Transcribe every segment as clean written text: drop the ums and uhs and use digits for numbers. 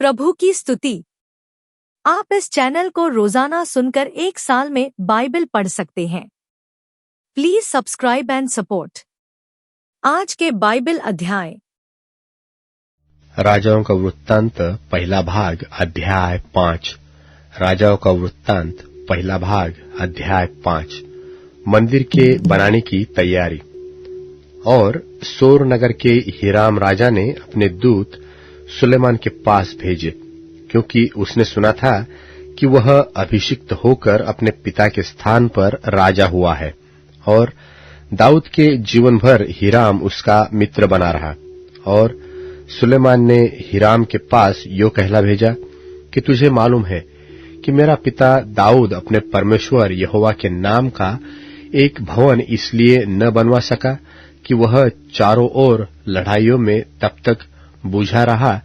प्रभु की स्तुति। आप इस चैनल को रोजाना सुनकर 1 साल में बाइबल पढ़ सकते हैं। Please subscribe and support. आज के बाइबल अध्याय। राजाओं का वृत्तांत पहला भाग अध्याय 5। राजाओं का वृत्तांत पहला भाग अध्याय 5। मंदिर के बनाने की तैयारी। और सोर नगर के हीराम राजा ने अपने दूत सुलेमान के पास भेजे, क्योंकि उसने सुना था कि वह अभिषिक्त होकर अपने पिता के स्थान पर राजा हुआ है। और दाऊद के जीवन भर हीराम उसका मित्र बना रहा। और सुलेमान ने हीराम के पास यो कहला भेजा कि तुझे मालूम है कि मेरा पिता दाऊद अपने परमेश्वर यहोवा के नाम का एक भवन इसलिए न बनवा सका कि वह चारों ओर लड़ाइयों में तब तक बूझा रहा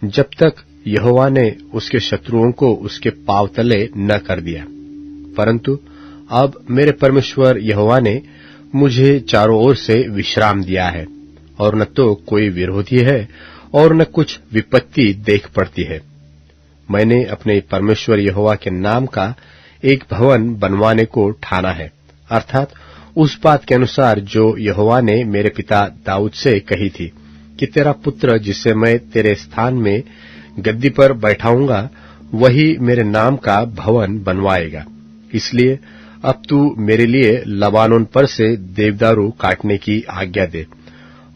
जब तक यहोवा ने उसके शत्रुओं को उसके पांव तले न कर दिया। परंतु अब मेरे परमेश्वर यहोवा ने मुझे चारों ओर से विश्राम दिया है, और न तो कोई विरोधी है और न कुछ विपत्ति देख पड़ती है। मैंने अपने परमेश्वर यहोवा के नाम का एक भवन बनवाने को ठाना है, अर्थात उस बात के अनुसार जो यहोवा ने मेरे पिता दाऊद से कही थी कि तेरा पुत्र जिसे मैं तेरे स्थान में गद्दी पर बैठाऊंगा वही मेरे नाम का भवन बनवाएगा। इसलिए अब तू मेरे लिए लबानोन पर से देवदारू काटने की आज्ञा दे,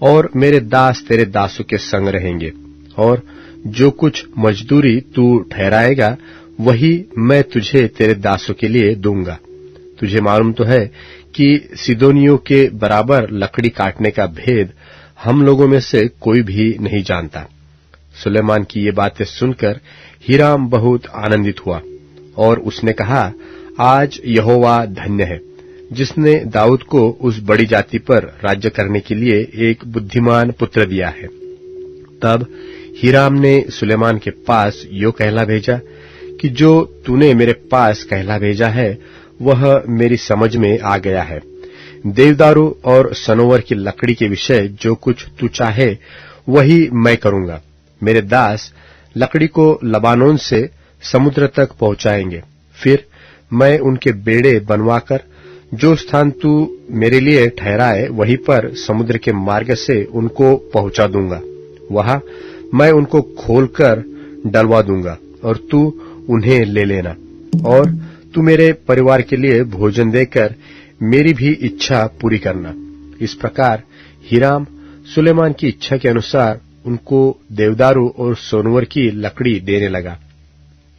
और मेरे दास तेरे दासों के संग रहेंगे, और जो कुछ मजदूरी तू ठहराएगा वही मैं तुझे तेरे दासों के लिए दूंगा। तुझे मालूम तो है कि सिदोनियों के बराबर लकड़ी काटने का भेद हम लोगों में से कोई भी नहीं जानता। सुलेमान की ये बातें सुनकर हीराम बहुत आनंदित हुआ, और उसने कहा, आज यहोवा धन्य है जिसने दाऊद को उस बड़ी जाति पर राज्य करने के लिए एक बुद्धिमान पुत्र दिया है। तब हीराम ने सुलेमान के पास यो कहला भेजा कि जो तूने मेरे पास कहला भेजा है वह मेरी समझ में आ गया है। देवदारू और सनोवर की लकड़ी के विषय जो कुछ तू चाहे वही मैं करूंगा। मेरे दास लकड़ी को लबानोन से समुद्र तक पहुंचाएंगे, फिर मैं उनके बेड़े बनवाकर जो स्थान तू मेरे लिए ठहराए वहीं पर समुद्र के मार्ग से उनको पहुंचा दूंगा। वहां मैं उनको खोलकर डलवा दूंगा और तू उन्हें ले लेना, और तू मेरे परिवार के लिए भोजन देकर मेरी भी इच्छा पूरी करना। इस प्रकार हीराम सुलेमान की इच्छा के अनुसार उनको देवदारू और सोनवर की लकड़ी देने लगा।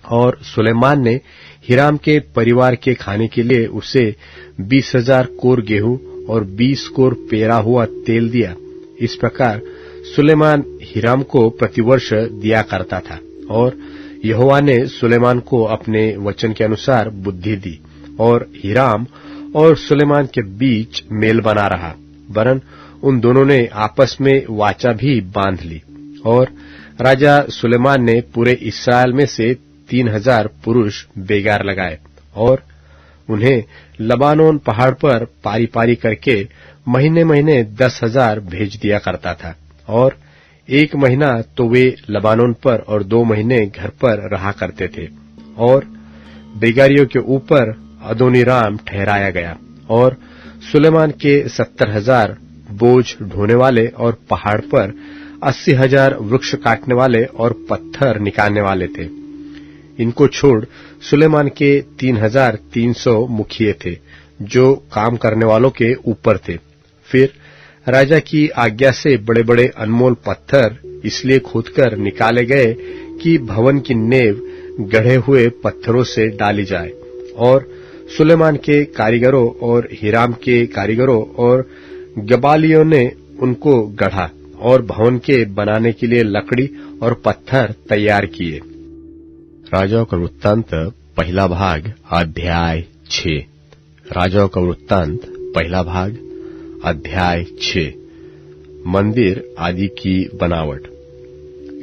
और सुलेमान ने हीराम के परिवार के खाने के लिए उसे 20,000 कोर गेहूं और 20 कोर पेरा हुआ तेल दिया। इस प्रकार सुलेमान हीराम को प्रतिवर्ष दिया करता था। और यहोवा ने सुलेमान को अपने वचन के अनुसार बुद्धि दी, और हीराम और सुलेमान के बीच मेल बना रहा, वरन उन दोनों ने आपस में वाचा भी बांध ली। और राजा सुलेमान ने पूरे इस्राएल में से 3,000 पुरुष बेगार लगाए, और उन्हें लबानोन पहाड़ पर पारी पारी करके महीने महीने 10,000 भेज दिया करता था। और 1 महीना तो वे लबानोन पर और 2 महीने घर पर रहा करते थे। और बेगारियों के ऊपर अदोनीराम ठहराया गया, और सुलेमान के 70,000 बोझ ढोने वाले और पहाड़ पर 80,000 वृक्ष काटने वाले और पत्थर निकालने वाले थे। इनको छोड़ सुलेमान के 3,300 मुखिए थे जो काम करने वालों के ऊपर थे। फिर राजा की आज्ञा से बड़े बड़े अनमोल पत्थर इसलिए खोदकर निकाले गए कि भवन की नेव गढ़े हुए पत्थरों से डाली जाए। और सुलेमान के कारीगरों और हीराम के कारीगरों और गबालियों ने उनको गढ़ा और भवन के बनाने के लिए लकड़ी और पत्थर तैयार किए। राजाओं का वृत्तांत पहला भाग अध्याय 6। राजाओं का वृत्तांत पहला भाग अध्याय 6। मंदिर आदि की बनावट।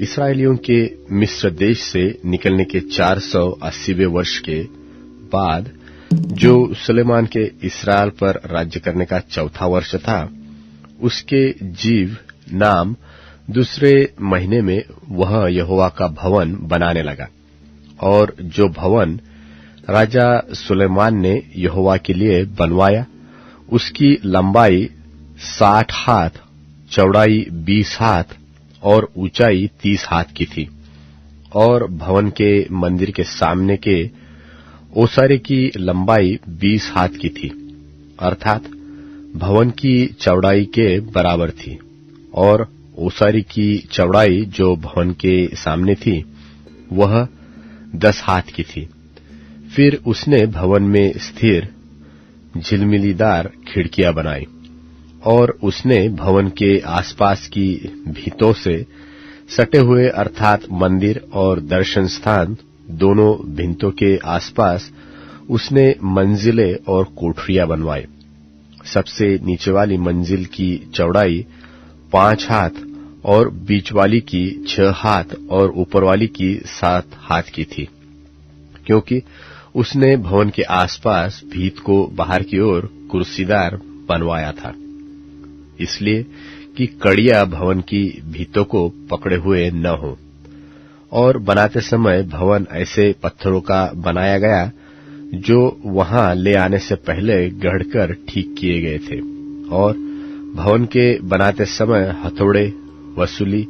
इस्राएलियों के मिस्र देश से निकलने के 480वें वर्ष के बाद, जो सुलेमान के इस्राएल पर राज्य करने का 4था वर्ष था, उसके जीव नाम दूसरे महीने में वह यहोवा का भवन बनाने लगा, और जो भवन राजा सुलेमान ने यहोवा के लिए बनवाया, उसकी लंबाई 60 हाथ, चौड़ाई 20 हाथ और ऊंचाई 30 हाथ की थी। और भवन के मंदिर के सामने के ओसारे की लंबाई 20 हाथ की थी, अर्थात भवन की चौड़ाई के बराबर थी। और ओसारी की चौड़ाई जो भवन के सामने थी वह 10 हाथ की थी। फिर उसने भवन में स्थिर झिलमिलीदार खिड़कियां बनाई, और उसने भवन के आसपास की भीतों से सटे हुए अर्थात मंदिर और दर्शन स्थान दोनों भिंतों के आसपास उसने मंजिलें और कोठरियां बनवाई। सबसे नीचे वाली मंजिल की चौड़ाई 5 हाथ और बीच वाली की 6 हाथ और ऊपर वाली की 7 हाथ की थी, क्योंकि उसने भवन के आसपास भीत को बाहर की ओर कुर्सीदार बनवाया था, इसलिए कि कड़ियां भवन की भीतों को पकड़े हुए न हो। और बनाते समय भवन ऐसे पत्थरों का बनाया गया जो वहां ले आने से पहले गढ़कर ठीक किए गए थे। और भवन के बनाते समय हथौड़े, वसूली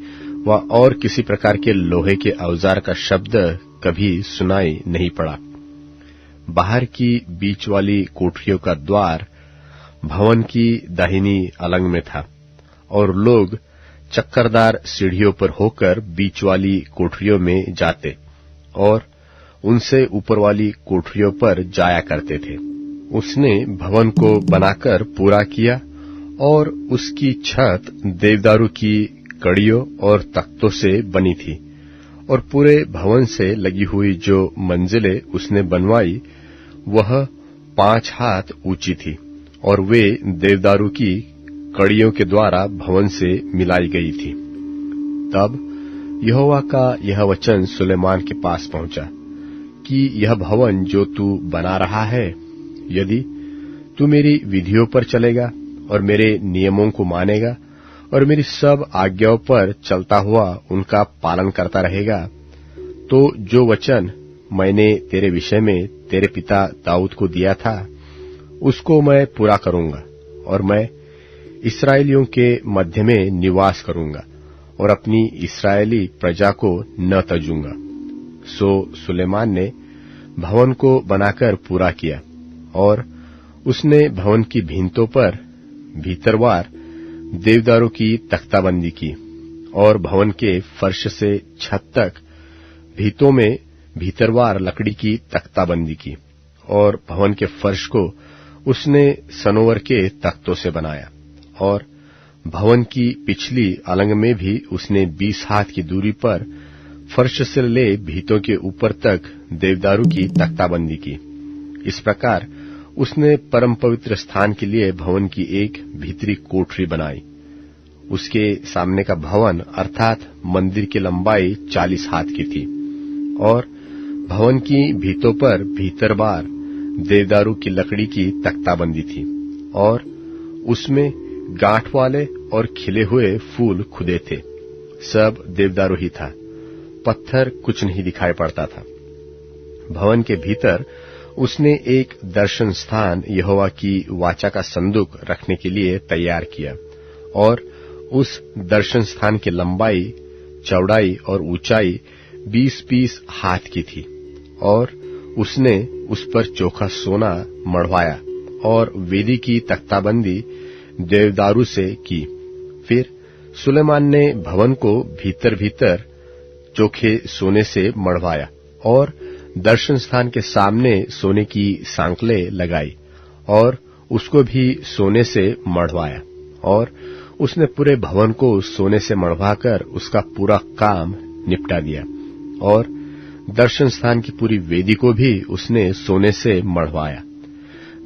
व और किसी प्रकार के लोहे के औजार का शब्द कभी सुनाई नहीं पड़ा। बाहर की बीच वाली कोठरियों का द्वार भवन की दाहिनी अलंग में था, और लोग चक्करदार सीढ़ियों पर होकर बीच वाली कोठरियों में जाते और उनसे ऊपर वाली कोठरियों पर जाया करते थे। उसने भवन को बनाकर पूरा किया, और उसकी छत देवदारू की कड़ियों और तख्तों से बनी थी। और पूरे भवन से लगी हुई जो मंजिलें उसने बनवाई वह 5 हाथ ऊंची थी, और वे देवदारू की कड़ियों के द्वारा भवन से मिलाई गई थी। तब यहोवा का यह वचन सुलेमान के पास पहुंचा कि यह भवन जो तू बना रहा है, यदि तू मेरी विधियों पर चलेगा और मेरे नियमों को मानेगा और मेरी सब आज्ञाओं पर चलता हुआ उनका पालन करता रहेगा, तो जो वचन मैंने तेरे विषय में तेरे पिता दाऊद को दिया था उसको मैं पूरा करूंगा, और मैं इस्राएलियों के मध्य में निवास करूंगा और अपनी इस्राएली प्रजा को न तजूंगा। सो सुलेमान ने भवन को बनाकर पूरा किया, और उसने भवन की भिंतों पर भीतरवार देवदारों की तख्ताबंदी की, और भवन के फर्श से छत तक भीतों में भीतरवार लकड़ी की तख्ताबंदी की, और भवन के फर्श को उसने सनोवर के तख्तों से बनाया। और भवन की पिछली अलंग में भी उसने 20 हाथ की दूरी पर फर्श से ले भीतों के ऊपर तक देवदारू की तख्ताबंदी की। इस प्रकार उसने परम पवित्र स्थान के लिए भवन की एक भीतरी कोठरी बनाई। उसके सामने का भवन अर्थात मंदिर की लंबाई 40 हाथ की थी, और भवन की भीतों पर भीतरबार देवदारू की लकड़ी की तख्ताबंदी थी, और उसमें गांठ वाले और खिले हुए फूल खुदे थे। सब देवदारू ही था, पत्थर कुछ नहीं दिखाई पड़ता था। भवन के भीतर उसने एक दर्शन स्थान यहोवा की वाचा का संदूक रखने के लिए तैयार किया, और उस दर्शन स्थान की लंबाई, चौड़ाई और ऊंचाई 20-20 हाथ की थी। और उसने उस पर चोखा सोना मढ़वाया, और वेदी की तख्ताबंदी देवदारू से की। फिर सुलेमान ने भवन को भीतर भीतर चोखे सोने से मढ़वाया, और दर्शन स्थान के सामने सोने की सांकलें लगाई, और उसको भी सोने से मढ़वाया। और उसने पूरे भवन को सोने से मढ़वाकर उसका पूरा काम निपटा दिया, और दर्शन स्थान की पूरी वेदी को भी उसने सोने से मढ़वाया।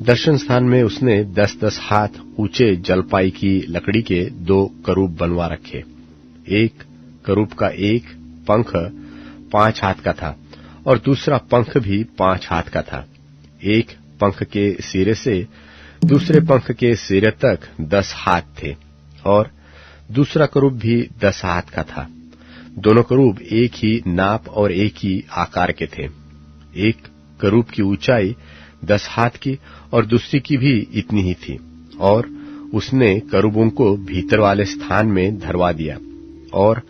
दर्शन स्थान में उसने 10-10 हाथ ऊंचे जलपाई की लकड़ी के 2 करूब बनवा रखे। एक करूब का एक पंख 5 हाथ का था, और दूसरा पंख भी 5 हाथ का था। एक पंख के सिरे से दूसरे पंख के सिरे तक 10 हाथ थे, और दूसरा करूब भी 10 हाथ का था। दोनों करूब एक ही नाप और एक ही आकार के थे। एक करूब की ऊंचाई 10 हाथ की और दूसरी की भी इतनी ही थी। और उसने करूबों को भीतर वाले स्थान में धरवा दिया। और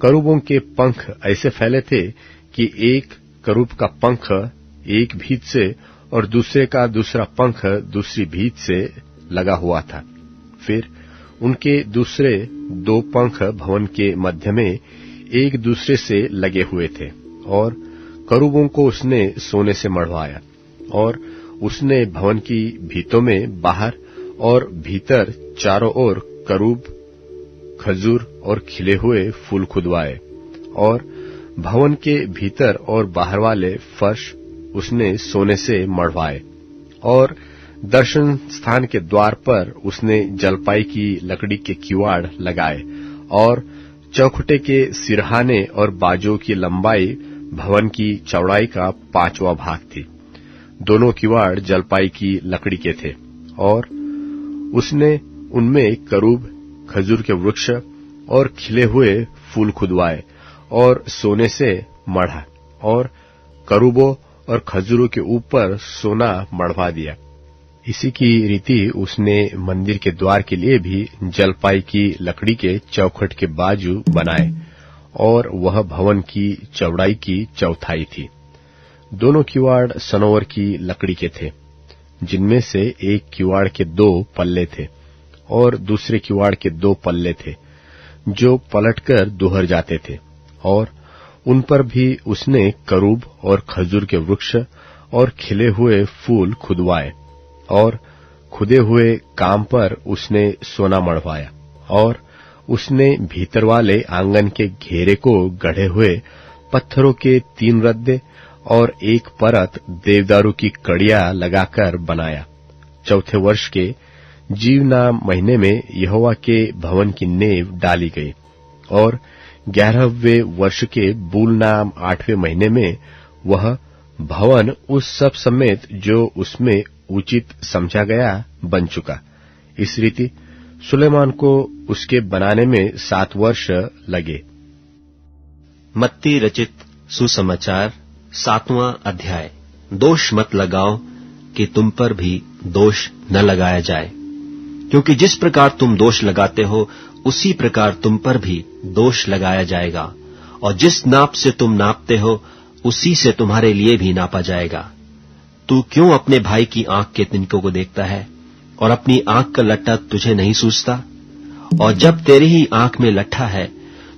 करूबों के पंख ऐसे फैले थे कि एक करूब का पंख एक भीत से और दूसरे का दूसरा पंख दूसरी भीत से लगा हुआ था। फिर उनके दूसरे 2 पंख भवन के मध्य में एक दूसरे से लगे हुए थे। और करूबों को उसने सोने से मढ़वाया। और उसने भवन की भीतों में बाहर और भीतर चारों ओर करूब, खजूर और खिले हुए फूल खुदवाए। और भवन के भीतर और बाहर वाले फर्श उसने सोने से मढ़वाए। और दर्शन स्थान के द्वार पर उसने जलपाई की लकड़ी के किवाड़ लगाए। और चौखुटे के सिरहाने और बाजों की लंबाई भवन की चौड़ाई का 5वां भाग थी। दोनों किवाड़ जलपाई की लकड़ी के थे। और उसने उनमें करूब, खजूर के वृक्ष और खिले हुए फूल खुदवाए और सोने से मढ़ा। और करूबों और खजूरों के ऊपर सोना मढ़वा दिया। इसी की रीति उसने मंदिर के द्वार के लिए भी जलपाई की लकड़ी के चौखट के बाजू बनाए। और वह भवन की चौड़ाई की चौथाई थी। दोनों किवाड़ सनोवर की लकड़ी के थे, जिनमें से एक किवाड़ के 2 पल्ले थे और दूसरे किवाड़ के 2 पल्ले थे, जो पलटकर दोहर जाते थे। और उन पर भी उसने करूब और खजूर के वृक्ष और खिले हुए फूल खुदवाए। और खुदे हुए काम पर उसने सोना मढ़वाया। और उसने भीतर वाले आंगन के घेरे को गढ़े हुए पत्थरों के 3 रद्दे और एक परत देवदारू की कड़ियां लगाकर बनाया। चौथे वर्ष के जीवनाम महीने में यहोवा के भवन की नींव डाली गई। और 11वें वर्ष के बूल नाम 8वें महीने में वह भवन उस सब समेत जो उसमें उचित समझा गया बन चुका। इस रीति सुलेमान को उसके बनाने में 7 वर्ष लगे। मत्ती रचित सुसमाचार 7वां अध्याय। दोष मत लगाओ कि तुम पर भी दोष न लगाया जाए, क्योंकि जिस प्रकार तुम दोष लगाते हो उसी प्रकार तुम पर भी दोष लगाया जाएगा। और जिस नाप से तुम नापते हो उसी से तुम्हारे लिए भी नापा जाएगा। तू क्यों अपने भाई की आंख के तिनकों को देखता है और अपनी आंख का लट्ठा तुझे नहीं सूझता? और जब तेरी ही आंख में लट्ठा है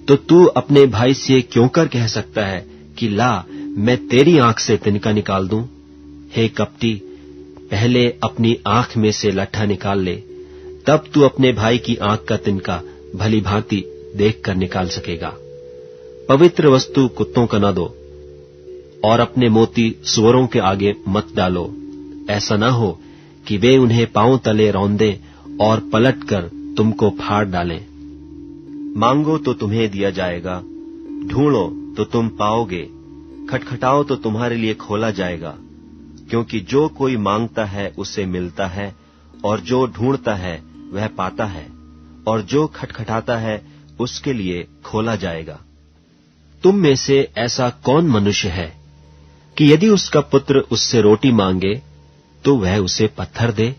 तो तू अपने भाई से क्यों कर कह सकता है कि ला मैं तेरी आंख से तिनका निकाल दूं? हे कपटी, पहले अपनी आंख में से लट्ठा निकाल ले, तब तू अपने भाई की आंख का तिनका भली भांति देखकर निकाल सकेगा। पवित्र वस्तु कुत्तों का न दो और अपने मोती सुअरों के आगे मत डालो। ऐसा न हो कि वे उन्हें पांव तले रौंदें और पलटकर तुमको फाड़ डालें। मांगो तो तुम्हें दिया जाएगा, ढूंढो तो तुम पाओगे, खटखटाओ तो तुम्हारे लिए खोला जाएगा। क्योंकि जो कोई मांगता है उसे मिलता है, और जो ढूंढता है वह पाता है, और जो खटखटाता है उसके लिए खोला जाएगा। तुम में से ऐसा कौन मनुष्य है कि यदि उसका पुत्र उससे रोटी मांगे तो वह उसे पत्थर दे?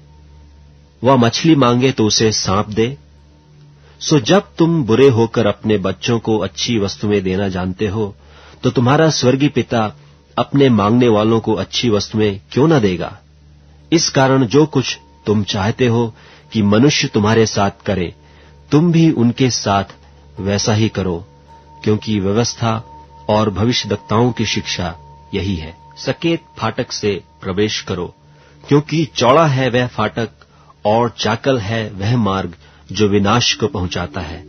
वह मछली मांगे तो उसे सांप दे? सो जब तुम बुरे होकर अपने बच्चों को अच्छी वस्तुएं देना जानते हो, तो तुम्हारा स्वर्गीय पिता अपने मांगने वालों को अच्छी वस्तुएं क्यों न देगा? इस कारण जो कुछ तुम चाहते हो कि मनुष्य तुम्हारे साथ करे, तुम भी उनके साथ वैसा ही करो, क्योंकि व्यवस्था और भविष्यद्वक्ताओं की शिक्षा यही है। सकेत फाटक से प्रवेश करो, क्योंकि चौड़ा है वह फाटक और चाकल है वह मार्ग जो विनाश को पहुंचाता है,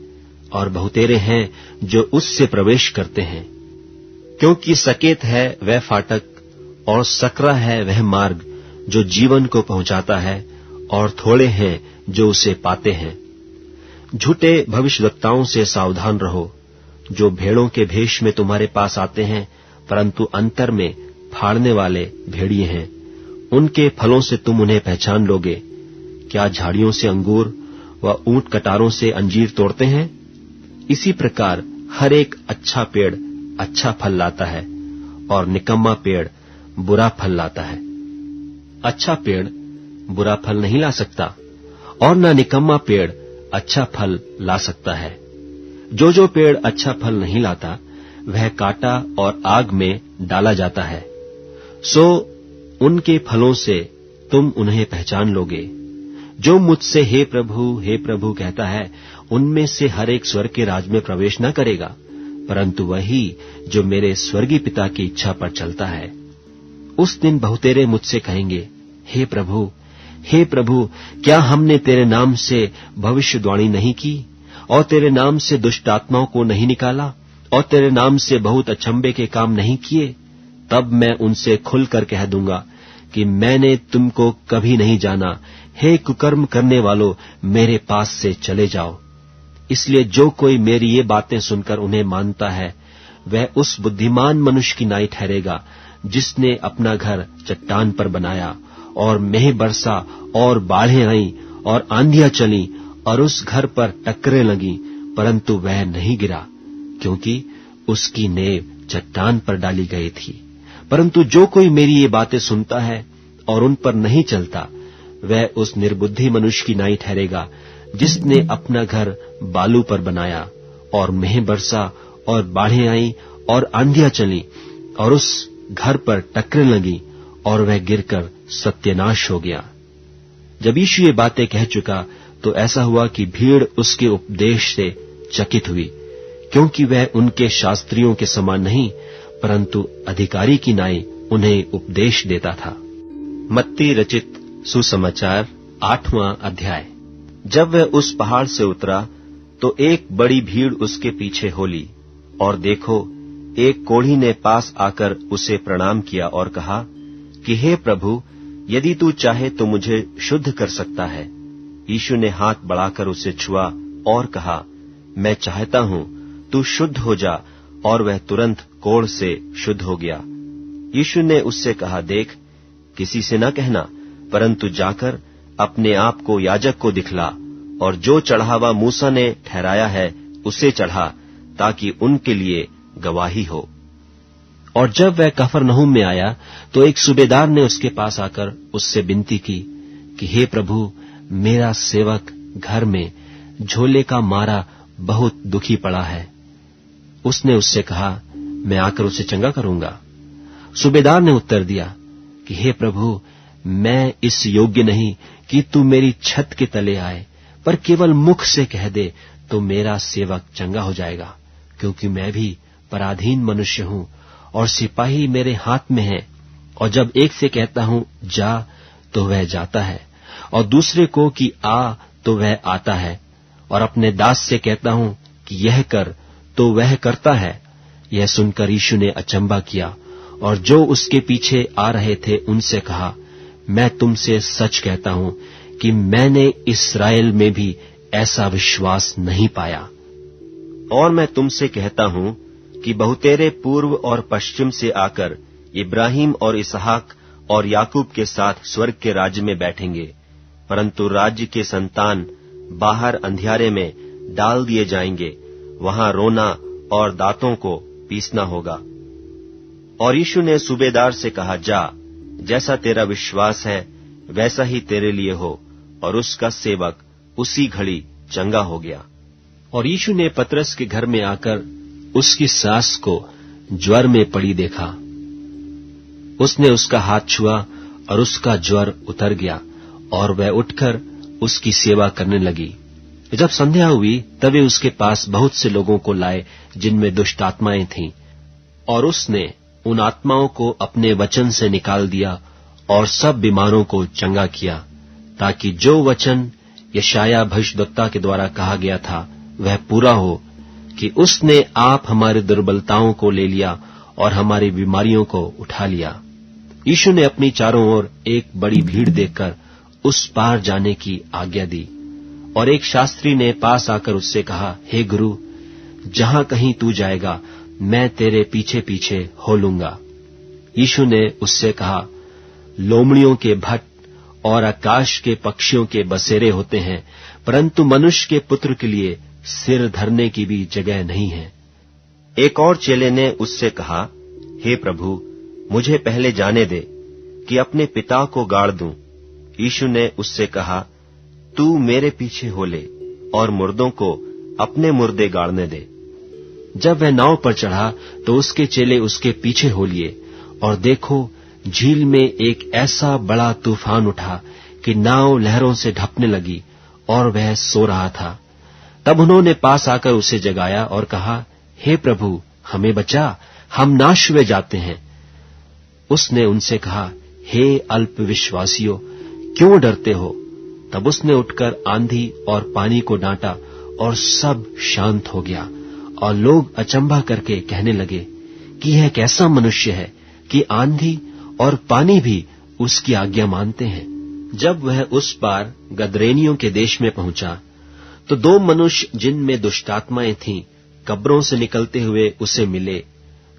और बहुतेरे हैं जो उससे प्रवेश करते हैं। क्योंकि सकेत है वह फाटक और सकरा है वह मार्ग जो जीवन को पहुंचाता है, और थोड़े हैं जो उसे पाते हैं। झूठे भविष्यद्वक्ताओं से सावधान रहो, जो भेड़ों के भेष में तुम्हारे पास आते हैं, परंतु अंतर में फाड़ने वाले भेड़िए हैं। उनके फलों से तुम उन्हें पहचान लोगे। क्या झाड़ियों से अंगूर व ऊंट कटारों से अंजीर तोड़ते हैं, इसी प्रकार हर एक अच्छा पेड़ अच्छा फल लाता है और निकम्मा पेड़ बुरा फल लाता है। अच्छा पेड़ बुरा फल नहीं ला सकता और न निकम्मा पेड़ अच्छा फल ला सकता है। जो पेड़ अच्छा फल नहीं लाता वह काटा और आग में डाला जाता है। सो उनके फलों से तुम उन्हें पहचान लोगे। जो मुझसे हे प्रभु कहता है, उनमें से हर एक स्वर्ग के राज में प्रवेश न करेगा, परंतु वही जो मेरे स्वर्गीय पिता की इच्छा पर चलता है। उस दिन बहुतेरे मुझसे कहेंगे, हे प्रभु, क्या हमने तेरे नाम से भविष्यवाणी नहीं की और तेरे नाम से दुष्ट आत्माओं को नहीं निकाला और तेरे नाम से बहुत अचंभे के काम नहीं किए? तब मैं उनसे खुलकर कह दूंगा कि मैंने तुमको कभी नहीं जाना। हे कुकर्म करने वालों, मेरे पास से चले जाओ। इसलिए जो कोई मेरी ये बातें सुनकर उन्हें मानता है, वह उस बुद्धिमान मनुष्य की नाई ठहरेगा जिसने अपना घर चट्टान पर बनाया, और मेंह बरसा और बाढ़ें आईं और आंधियां चली और उस घर पर टक्करें लगीं, परंतु वह नहीं गिरा, क्योंकि उसकी नींव चट्टान पर डाली गई थी। परंतु जो कोई मेरी ये बातें सुनता है और उन पर नहीं चलता, वह उस निर्बुद्धि मनुष्य की नाई ठहरेगा जिसने अपना घर बालू पर बनाया, और मेंह बरसा और बाढ़ें आईं और आंधियां चली और उस घर पर टक्करें लगीं और वह गिरकर सत्यानाश हो गया। जब यीशु ये बातें कह चुका तो ऐसा हुआ कि भीड़ उसके उपदेश से चकित हुई, क्योंकि वह उनके शास्त्रियों के समान नहीं, परंतु अधिकारी की नाई उन्हें उपदेश देता था। मत्ती रचित सुसमाचार 8वां अध्याय। जब वह उस पहाड़ से उतरा तो एक बड़ी भीड़ उसके पीछे हो ली, और देखो, एक कोढ़ी ने पास आकर उसे प्रणाम किया और कहा कि हे प्रभु, यदि तू चाहे तो मुझे शुद्ध कर सकता है। यीशु ने हाथ बढ़ाकर उसे छुआ और कहा, मैं चाहता हूं, तू शुद्ध हो जा। और वह तुरंत कोढ़ से शुद्ध हो गया। यीशु ने उससे कहा, देख, किसी से न कहना, परंतु जाकर अपने आप को याजक को दिखला, और जो चढ़ावा मूसा ने ठहराया है उसे चढ़ा, ताकि उनके लिए गवाही हो। और जब वह कफरनहूम में आया तो एक सूबेदार ने उसके पास आकर उससे विनती की कि हे प्रभु, मेरा सेवक घर में झोले का मारा बहुत दुखी पड़ा है। उसने उससे कहा, मैं आकर उसे चंगा करूंगा। सूबेदार ने उत्तर दिया कि हे प्रभु, मैं इस योग्य नहीं कि तू मेरी छत के तले आए, पर केवल मुख से कह दे तो मेरा सेवक चंगा हो जाएगा, क्योंकि मैं भी पराधीन मनुष्य हूं और सिपाही मेरे हाथ में है। और जब एक से कहता हूं जा तो वह जाता है, और दूसरे को कि आ तो वह आता है, और अपने दास से कहता हूं कि यह कर तो वह करता है। यह सुनकर यीशु ने अचंभा किया, और जो उसके पीछे आ रहे थे उनसे कहा, मैं तुमसे सच कहता हूं कि मैंने इस्राएल में भी ऐसा विश्वास नहीं पाया। और मैं तुमसे कहता हूं कि बहुतेरे पूर्व और पश्चिम से आकर इब्राहिम और इसहाक और याकूब के साथ स्वर्ग के राज्य में बैठेंगे, परंतु राज्य के संतान बाहर अंधियारे में डाल दिए जाएंगे, वहां रोना और दांतों को पीसना होगा। और यीशु ने सूबेदार से कहा, जा, जैसा तेरा विश्वास है वैसा ही तेरे लिए हो। और उसका सेवक उसी घड़ी चंगा हो गया। और यीशु ने पतरस के घर में आकर उसकी सास को ज्वर में पड़ी देखा। उसने उसका हाथ छुआ और उसका ज्वर उतर गया, और वह उठकर उसकी सेवा करने लगी। जब संध्या हुई तब वे उसके पास बहुत से लोगों को लाए जिनमें दुष्ट आत्माएं थीं, और उसने उन आत्माओं को अपने वचन से निकाल दिया और सब बीमारों को चंगा किया, ताकि जो वचन यशायाह भविष्यद्वक्ता के द्वारा कहा गया था वह पूरा हो कि उसने आप हमारी दुर्बलताओं को ले लिया और हमारी बीमारियों को उठा लिया। यीशु ने अपनी चारों ओर एक बड़ी भीड़ देखकर उस पार जाने की आज्ञा दी, और एक शास्त्री ने पास आकर उससे कहा, हे गुरु, जहां कहीं तू जाएगा मैं तेरे पीछे पीछे हो लूंगा। यीशु ने उससे कहा, लोमड़ियों के भट्ट और आकाश के पक्षियों के बसेरे होते हैं, परंतु मनुष्य के पुत्र के लिए सिर धरने की भी जगह नहीं है। एक और चेले ने उससे कहा, हे प्रभु, मुझे पहले जाने दे कि अपने पिता को गाड़ दूं। यीशु ने उससे कहा, तू मेरे पीछे हो ले और मुर्दों को अपने मुर्दे गाड़ने दे। जब वह नाव पर चढ़ा तो उसके चेले उसके पीछे हो लिए, और देखो, झील में एक ऐसा बड़ा तूफान उठा कि नाव लहरों से ढपने लगी और वह सो रहा था। तब उन्होंने पास आकर उसे जगाया और कहा, हे प्रभु, हमें बचा, हम नाश हुए जाते हैं। उसने उनसे कहा, हे अल्प विश्वासियों, क्यों डरते हो? तब उसने उठकर आंधी और पानी को डांटा और सब शांत हो गया, और लोग अचंभा करके कहने लगे कि यह कैसा मनुष्य है कि आंधी और पानी भी उसकी आज्ञा मानते हैं। जब वह उस पार गदरेनियों के देश में पहुंचा तो दो मनुष्य जिनमें दुष्टात्माएं थीं कब्रों से निकलते हुए उसे मिले,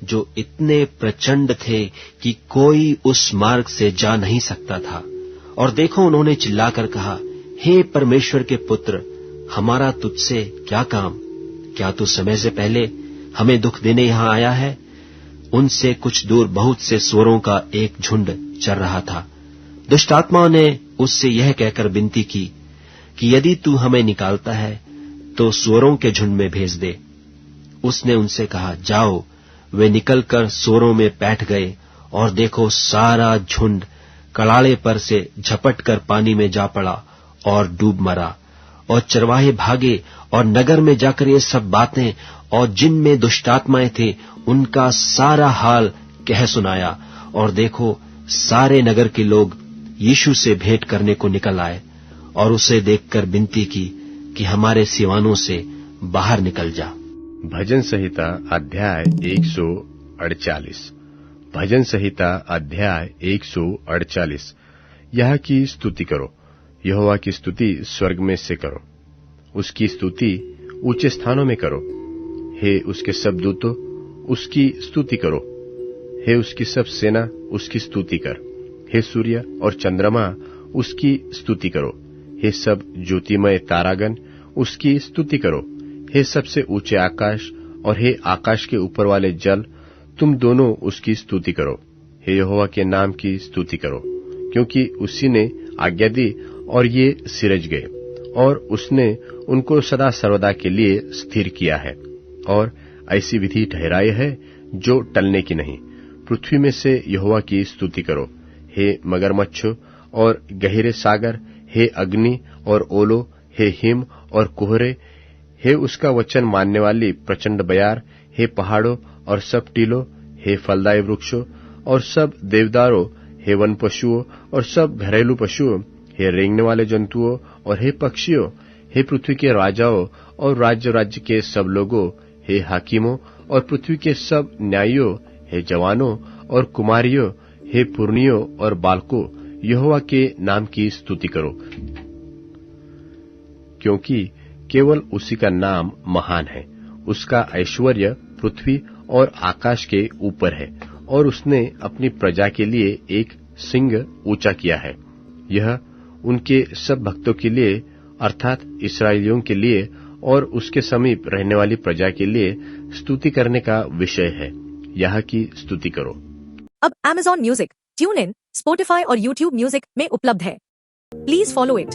जो इतने प्रचंड थे कि कोई उस मार्ग से जा नहीं सकता था। और देखो, उन्होंने चिल्लाकर कहा, हे परमेश्वर के पुत्र, हमारा तुझसे क्या काम? क्या तू समय से पहले हमें दुख देने यहां आया है? उनसे कुछ दूर बहुत से सूअरों का एक झुंड चर रहा था। दुष्टात्माओं ने उससे यह कहकर विनती की कि यदि तू हमें निकालता है तो सूअरों के झुंड में भेज दे। उसने उनसे कहा, जाओ। वे निकलकर सूअरों में बैठ गए, और देखो, सारा झुंड कड़ाड़े पर से झपटकर पानी में जा पड़ा और डूब मरा। और चरवाहे भागे और नगर में जाकर ये सब बातें और जिनमें दुष्टात्माएं थे उनका सारा हाल कह सुनाया। और देखो, सारे नगर के लोग यीशु से भेंट करने को निकल आए और उसे देखकर विनती की कि हमारे सिवानों से बाहर निकल जा। भजन संहिता अध्याय 148। भजन संहिता अध्याय 148। यह की स्तुति करो, यहोवा की स्तुति स्वर्ग में से करो, उसकी स्तुति ऊंचे स्थानों में करो। हे उसके सब दूतों, उसकी स्तुति करो। हे उसकी सब सेना, उसकी स्तुति कर। हे सूर्य और चंद्रमा, उसकी स्तुति करो। हे सब ज्योतिमय तारागण, उसकी स्तुति करो। हे सबसे ऊंचे आकाश और हे आकाश के ऊपर वाले जल, तुम दोनों उसकी स्तुति करो। हे यहोवा के नाम की स्तुति करो, क्योंकि उसी ने आज्ञा दी और ये सिरज गए, और उसने उनको सदा सर्वदा के लिए स्थिर किया है, और ऐसी विधि ठहराई है जो टलने की नहीं। पृथ्वी में से यहोवा की स्तुति करो। हे मगरमच्छों और गहरे सागर, हे अग्नि और ओलो, हे हिम और कोहरे, हे उसका वचन मानने वाली प्रचंड बयार, हे पहाड़ों और सब टीलों, हे फलदायी वृक्षों और सब देवदारों, हे वन पशुओं और सब घरेलू पशुओं, हे रेंगने वाले जंतुओं और हे पक्षियों, हे पृथ्वी के राजाओं और राज्य के सब लोगों, हे हाकिमों और पृथ्वी के सब न्यायियों, हे जवानों और कुमारियों, हे पुरनियों और बालकों, यहोवा के नाम की स्तुति करो, क्योंकि केवल उसी का नाम महान है। उसका ऐश्वर्य पृथ्वी और आकाश के ऊपर है, और उसने अपनी प्रजा के लिए एक सिंह ऊंचा किया है। यह उनके सब भक्तों के लिए, अर्थात इस्राएलियों के लिए और उसके समीप रहने वाली प्रजा के लिए स्तुति करने का विषय है। यह की स्तुति करो। अब Amazon music, tune in, Spotify और YouTube म्यूजिक में उपलब्ध है। Please follow it.